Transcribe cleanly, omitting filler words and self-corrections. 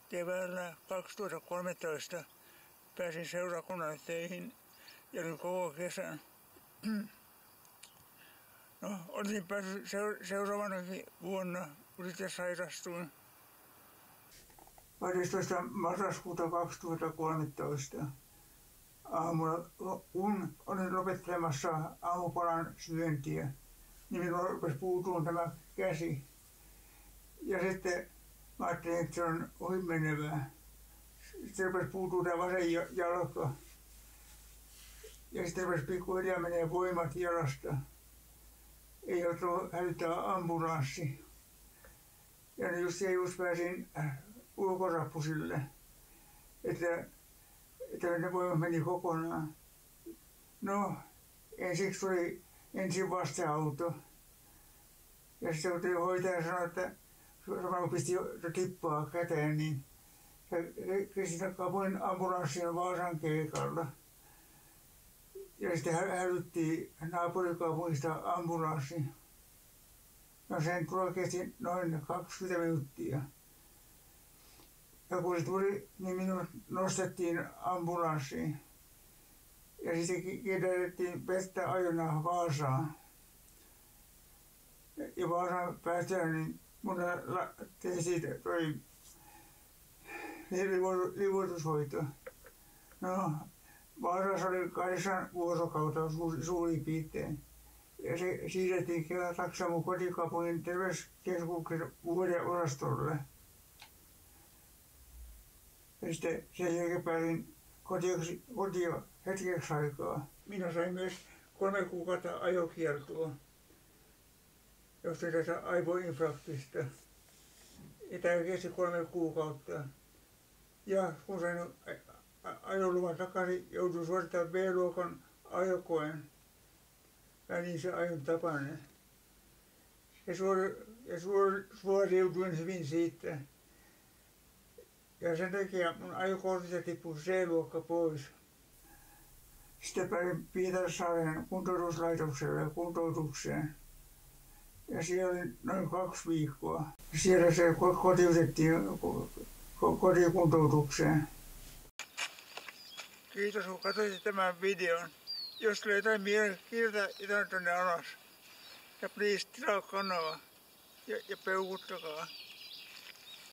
keväällä 2013 pääsin seurakunnan töihin ja olin koko kesän. No, olisin päässyt seuraavanakin vuonna, kun sitten sairastuin. 12. marraskuuta 2013 aamulla, kun olin lopettelemassa aamupalan syöntiä, niin minulla rupesi puutumaan tämä käsi. Ja sitten mä ajattelin, että se on ohimenevää. Sitten rupesi puutumaan tämä vasen jalka. Ja sitten rupesi pikkuhiljaa menee voimat jalasta. Ei ole tullut hälyttää ambulanssi. Ja just pääsin ulkorappusille, että ne voimat meni kokonaan. No, ensiksi tuli ensin vastaauto. Ja sitten hoitaja sanoi, että samalla pisti tippaa käteen, niin Kristiina Kapuin ambulanssi on Vaasan keikalla. Ja sitten hälyttiin naapurikaupungista ambulanssi. No sen tulo kesti noin 20 minuuttia. Ja kun se tuli, niin minut nostettiin ambulanssiin. Ja sitten kierrätettiin vettä ajona Vaasaan. Ja Vaasaan päästään, niin mun tein siitä toi liuotushoito. No, Vaasassa oli 8 vuorokautta suurin piirtein. Ja se siirrettiin Kela-Taksa mun kotikaupungin terveyskeskuksen vuodeosastolle. Ja sitten sen jälkeen pääsin kotiin hetkeksi aikaa. Minä sain myös 3 kuukautta ajokieltoa, josta tästä aivoinfarktista. Ja tämä kesti 3 kuukautta. Ja kun sain ajoluvan takaisin, jouduin suorittamaan B-luokan ajokoen. Ja niin se ajon tapainen. Ja suoriuduin hyvin siitä. Ja sen takia mun ajokortista tippui C-luokka pois. Sitten pääsin Pietarsaaren kuntoutuslaitokselle kuntoutukseen. Ja siellä oli noin 2 viikkoa. Siellä se kotiutettiin kotikuntoutukseen. Kiitos kun katsoit tämän videon. Jos tulee jotain mieleen, kirjoita tuonne alas. Ja please tilaa kanava ja peukuttakaa.